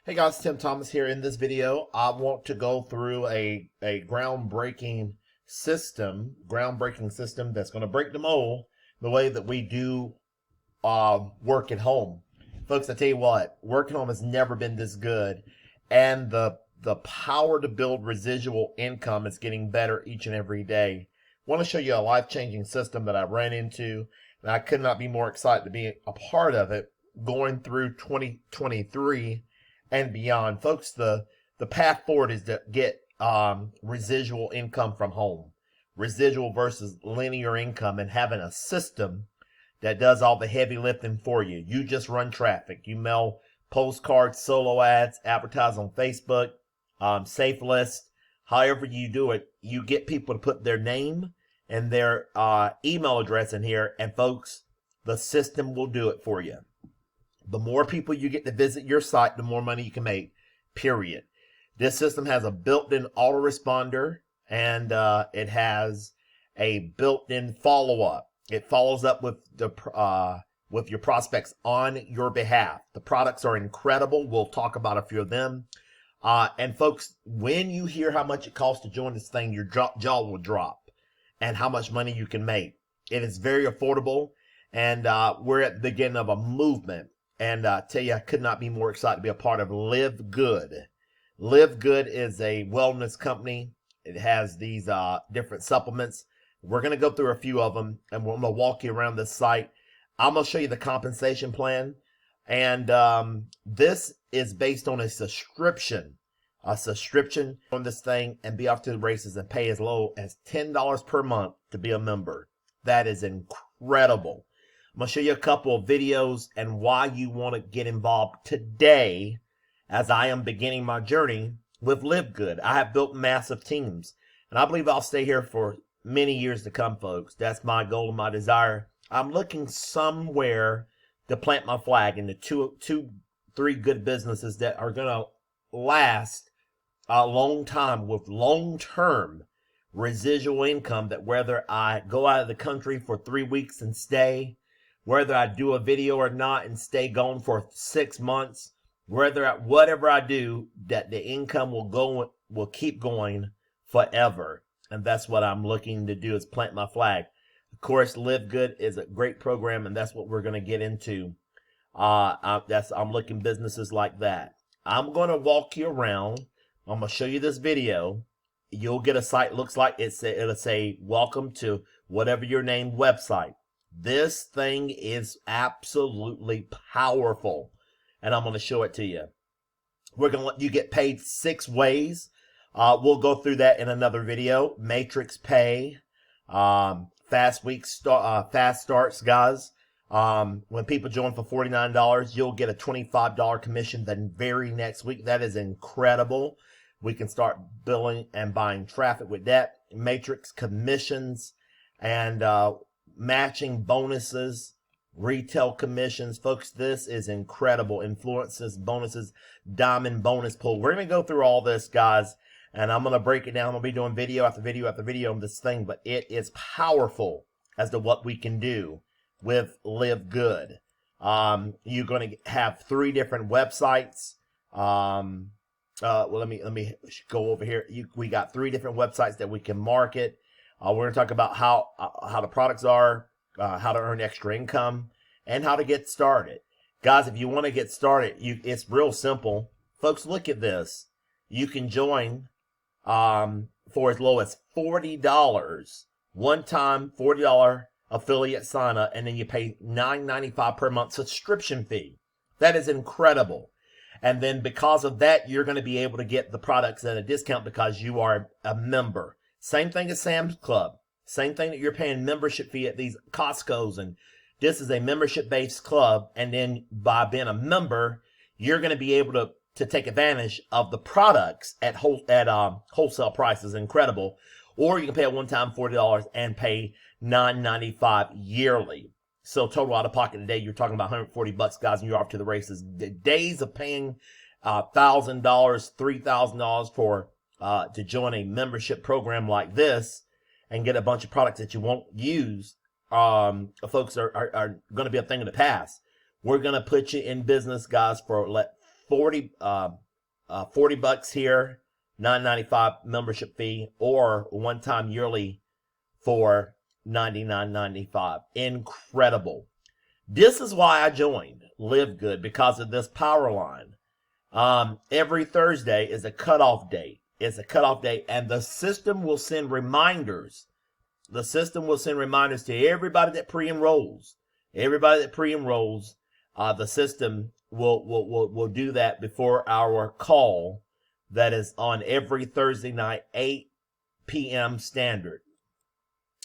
Hey guys, Tim Thomas here. In this video, I want to go through a groundbreaking system that's going to break the mold the way that we do work at home. Folks, I tell you what, work at home has never been this good, and the power to build residual income is getting better each and every day. I want to show you a life-changing system that I ran into, and I could not be more excited to be a part of it going through 2023 and beyond. Folks, the path forward is to get residual income from home. Residual versus linear income, and having a system that does all the heavy lifting for you. You just run traffic. You mail postcards, solo ads, advertise on Facebook, Safe List. However you do it, you get people to put their name and their email address in here, and folks, the system will do it for you. The more people you get to visit your site, the more money you can make, period. This system has a built-in autoresponder, and it has a built-in follow-up. It follows up with your prospects on your behalf. The products are incredible. We'll talk about a few of them. And folks, when you hear how much it costs to join this thing, your jaw will drop, and how much money you can make. It is very affordable, and we're at the beginning of a movement. And I tell you, I could not be more excited to be a part of LiveGood. LiveGood is a wellness company. It has these different supplements. We're going to go through a few of them, and we're going to walk you around this site. I'm going to show you the compensation plan. And this is based on a subscription on this thing, and be off to the races and pay as low as $10 per month to be a member. That is incredible. I'm going to show you a couple of videos and why you want to get involved today, as I am beginning my journey with LiveGood. I have built massive teams, and I believe I'll stay here for many years to come, folks. That's my goal and my desire. I'm looking somewhere to plant my flag into three good businesses that are going to last a long time with long-term residual income, that whether I go out of the country for 3 weeks and stay, whether I do a video or not and stay gone for 6 months, whatever I do, that the income will keep going forever. And that's what I'm looking to do, is plant my flag. Of course, LiveGood is a great program, and that's what we're going to get into. I'm looking businesses like that. I'm going to walk you around. I'm going to show you this video. You'll get a site, looks like it'll say, welcome to whatever your named website. This thing is absolutely powerful, and I'm going to show it to you. We're going to let you get paid 6 ways. We'll go through that in another video. Matrix pay, fast starts, guys. When people join for $49, you'll get a $25 commission the very next week. That is incredible. We can start billing and buying traffic with that. Matrix commissions, and matching bonuses, retail commissions. Folks, this is incredible. Influences, bonuses, diamond bonus pool. We're going to go through all this, guys, and I'm going to break it down. I'm going to be doing video after video after video on this thing, but it is powerful as to what we can do with LiveGood. You're going to have 3 different websites. Well, let me go over here. We got 3 different websites that we can market. We're going to talk about how the products are, how to earn extra income, and how to get started. Guys, if you want to get started, it's real simple. Folks, look at this. You can join for as low as $40, one-time $40 affiliate sign-up, and then you pay $9.95 per month subscription fee. That is incredible. And then because of that, you're going to be able to get the products at a discount because you are a member. Same thing as Sam's Club. Same thing that you're paying membership fee at these Costco's, and this is a membership-based club. And then by being a member, you're going to be able to take advantage of the products at wholesale prices. Incredible. Or you can pay a one-time $40 and pay $9.95 yearly. So total out of pocket today, you're talking about $140, guys, and you're off to the races. The days of paying $1,000, $3,000 for to join a membership program like this and get a bunch of products that you won't use, folks, are going to be a thing of the past. We're going to put you in business, guys, for 40 bucks here, $9.95 membership fee, or one-time yearly for $99.95. Incredible. This is why I joined LiveGood, because of this Powerline. Every Thursday is a cutoff date. It's a cutoff date, and the system will send reminders. The system will send reminders to everybody that pre-enrolls. Everybody that pre-enrolls, the system will do that before our call that is on every Thursday night, 8 p.m. standard.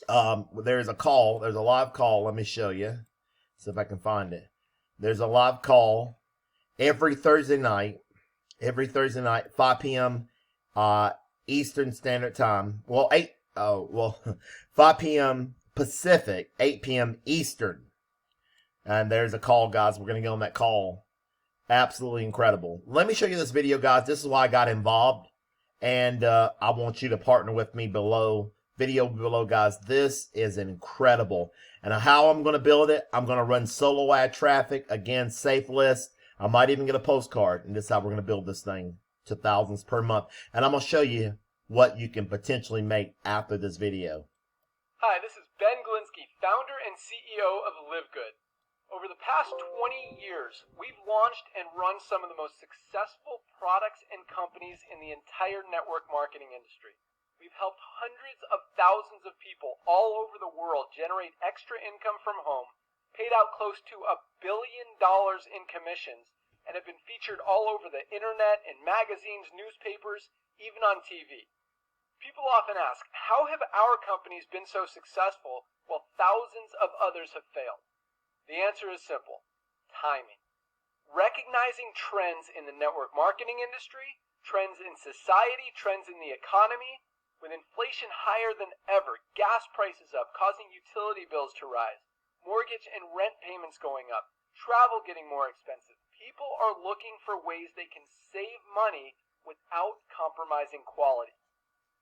There's a live call. Let me show you. See if I can find it. There's a live call every Thursday night, 5 p.m. Eastern Standard Time. Well, 5 p.m. Pacific, 8 p.m. Eastern. And there's a call, guys. We're going to go on that call. Absolutely incredible. Let me show you this video, guys. This is why I got involved. And I want you to partner with me below. Video below, guys. This is incredible. And how I'm going to build it, I'm going to run solo ad traffic. Again, safe list. I might even get a postcard. And this is how we're going to build this thing to thousands per month. And I'm going to show you what you can potentially make after this video. Hi, this is Ben Glinsky, founder and CEO of LiveGood. Over the past 20 years, we've launched and run some of the most successful products and companies in the entire network marketing industry. We've helped hundreds of thousands of people all over the world generate extra income from home, paid out close to $1 billion in commissions, and have been featured all over the internet, in magazines, newspapers, even on TV. People often ask, how have our companies been so successful while thousands of others have failed? The answer is simple: timing. Recognizing trends in the network marketing industry, trends in society, trends in the economy. With inflation higher than ever, gas prices up, causing utility bills to rise, mortgage and rent payments going up, travel getting more expensive, people are looking for ways they can save money without compromising quality.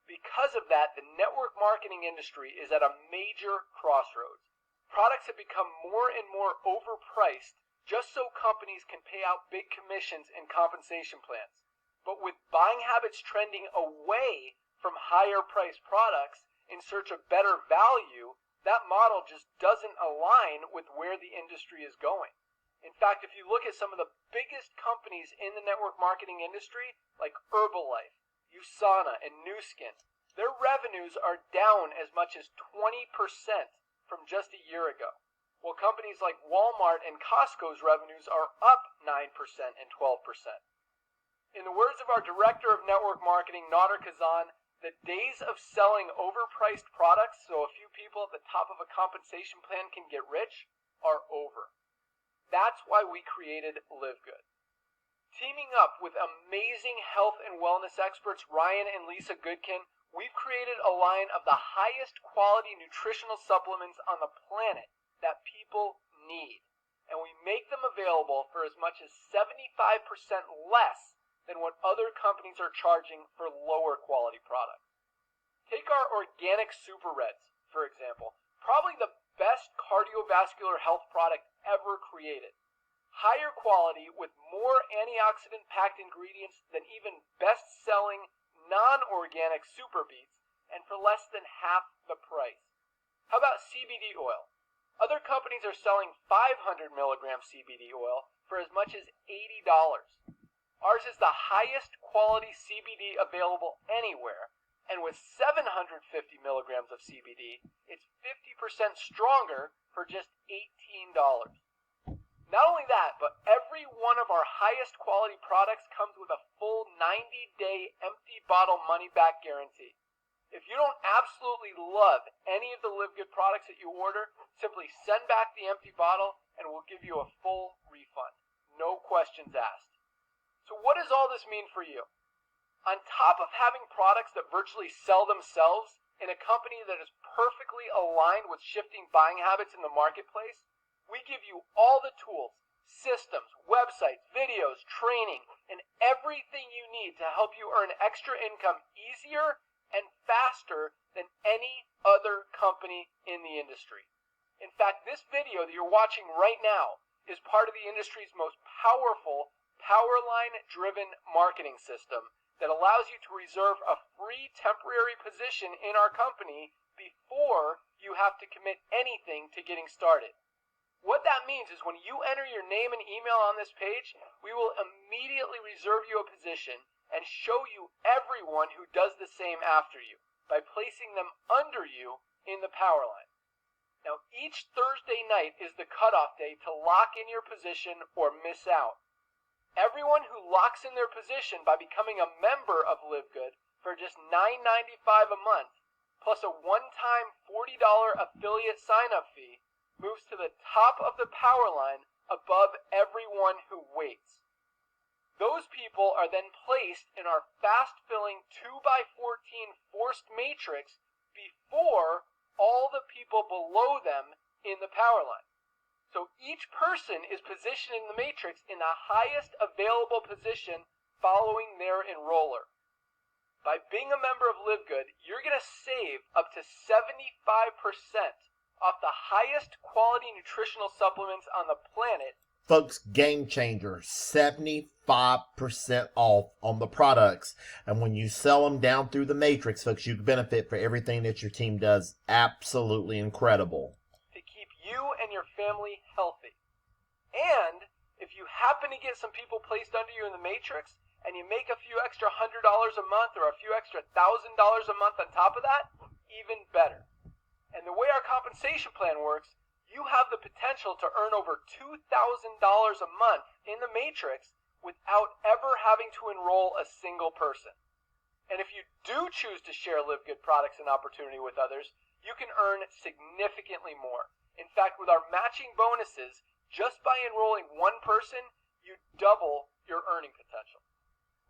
Because of that, the network marketing industry is at a major crossroads. Products have become more and more overpriced just so companies can pay out big commissions and compensation plans. But with buying habits trending away from higher priced products in search of better value, that model just doesn't align with where the industry is going. In fact, if you look at some of the biggest companies in the network marketing industry, like Herbalife, USANA, and Nu Skin, their revenues are down as much as 20% from just a year ago, while companies like Walmart and Costco's revenues are up 9% and 12%. In the words of our Director of Network Marketing, Nader Kazan, the days of selling overpriced products so a few people at the top of a compensation plan can get rich are over. That's why we created LiveGood. Teaming up with amazing health and wellness experts Ryan and Lisa Goodkin, we've created a line of the highest quality nutritional supplements on the planet that people need. And we make them available for as much as 75% less than what other companies are charging for lower quality products. Take our organic Super Reds, for example, probably the best cardiovascular health product ever created. Higher quality with more antioxidant-packed ingredients than even best-selling non-organic Super Beets, and for less than half the price. How about CBD oil? Other companies are selling 500 milligram CBD oil for as much as $80. Ours is the highest quality CBD available anywhere, and with 750 milligrams of CBD, it's 50% stronger for just $18. Not only that, but every one of our highest quality products comes with a full 90-day empty bottle money-back guarantee. If you don't absolutely love any of the LiveGood products that you order, simply send back the empty bottle and we'll give you a full refund. No questions asked. So what does all this mean for you? On top of having products that virtually sell themselves in a company that is perfectly aligned with shifting buying habits in the marketplace, we give you all the tools, systems, websites, videos, training, and everything you need to help you earn extra income easier and faster than any other company in the industry. In fact, this video that you're watching right now is part of the industry's most powerful Powerline-driven marketing system that allows you to reserve a free temporary position in our company before you have to commit anything to getting started. What that means is when you enter your name and email on this page, we will immediately reserve you a position and show you everyone who does the same after you by placing them under you in the Powerline. Now, each Thursday night is the cutoff day to lock in your position or miss out. Everyone who locks in their position by becoming a member of LiveGood for just $9.95 a month, plus a one-time $40 affiliate sign-up fee, moves to the top of the Powerline above everyone who waits. Those people are then placed in our fast-filling 2x14 forced matrix before all the people below them in the Powerline. So each person is positioned in the matrix in the highest available position following their enroller. By being a member of LiveGood, you're going to save up to 75% off the highest quality nutritional supplements on the planet. Folks, game changer, 75% off on the products. And when you sell them down through the matrix, folks, you benefit for everything that your team does. Absolutely incredible. To keep you and your family healthy. And if you happen to get some people placed under you in the matrix, and you make a few extra $100 a month or a few extra $1,000 a month on top of that, even better. And the way our compensation plan works, you have the potential to earn over $2,000 a month in the matrix without ever having to enroll a single person. And if you do choose to share LiveGood products and opportunity with others, you can earn significantly more. In fact, with our matching bonuses, just by enrolling one person, you double your earning potential.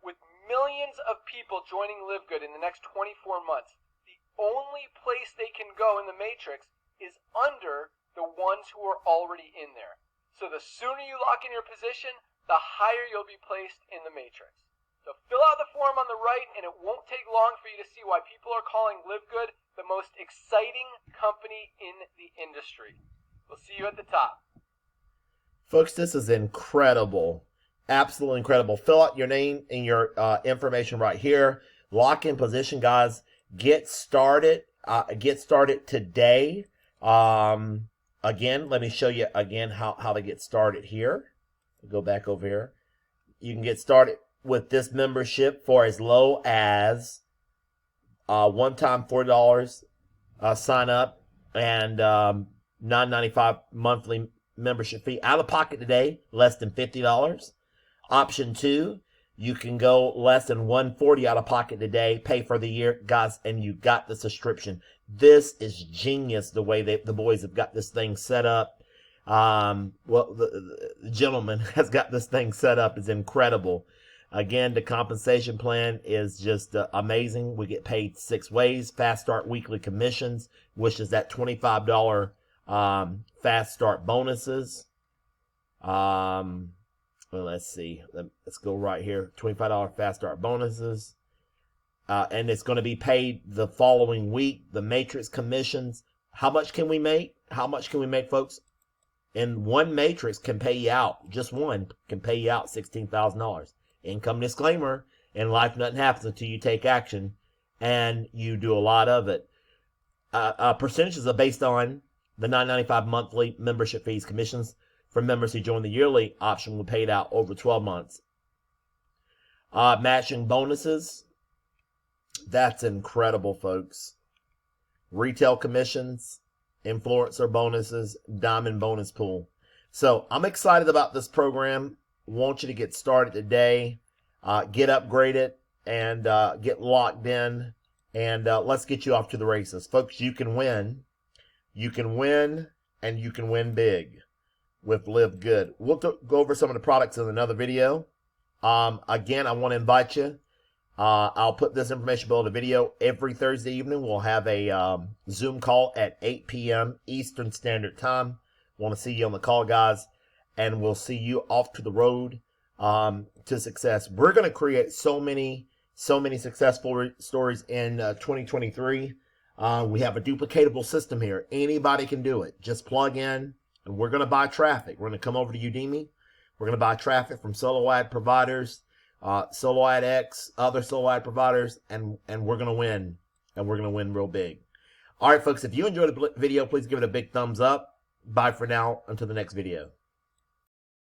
With millions of people joining LiveGood in the next 24 months, the only place they can go in the matrix is under the ones who are already in there. So the sooner you lock in your position, the higher you'll be placed in the matrix. So fill out the form on the right, and it won't take long for you to see why people are calling LiveGood the most exciting company in the industry. We'll see you at the top. Folks, this is incredible. Absolutely incredible. Fill out your name and your information right here. Lock in position, guys. Get started. Get started today. Again, let me show you again how to get started here. Go back over here. You can get started with this membership for as low as one-time $40 sign up and $9.95 monthly membership fee. Out of pocket today, less than $50. Option 2, you can go less than $140 out of pocket today, pay for the year, guys, and you got the subscription. This is genius the way the boys have got this thing set up. The gentleman has got this thing set up. It's incredible. Again, the compensation plan is just amazing. We get paid 6 ways. Fast Start weekly commissions, which is that $25 Fast Start bonuses. Well, let's see. Let's go right here. $25 Fast Start bonuses. And it's going to be paid the following week. The matrix commissions. How much can we make? How much can we make, folks? And one matrix can pay you out. Just one can pay you out $16,000. Income disclaimer. In life, nothing happens until you take action. And you do a lot of it. Percentages are based on the $9.95 monthly membership fees. Commissions for members who join the yearly option will be paid out over 12 months. Matching bonuses. That's incredible, folks. Retail commissions, influencer bonuses, diamond bonus pool. So I'm excited about this program. Want you to get started today, get upgraded, and get locked in. And let's get you off to the races. Folks, you can win. You can win, and you can win big with LiveGood. We'll go over some of the products in another video. Again, I want to invite you. I'll put this information below the video. Every Thursday evening, we'll have a Zoom call at 8 p.m. Eastern Standard Time. Want to see you on the call, guys. And we'll see you off to the road to success. We're going to create so many successful stories in 2023. We have a duplicatable system here. Anybody can do it. Just plug in, and we're going to buy traffic. We're going to come over to Udemy. We're going to buy traffic from solo ad providers, solo ad X, other solo ad providers, and we're going to win. And we're going to win real big. All right, folks, if you enjoyed the video, please give it a big thumbs up. Bye for now. Until the next video.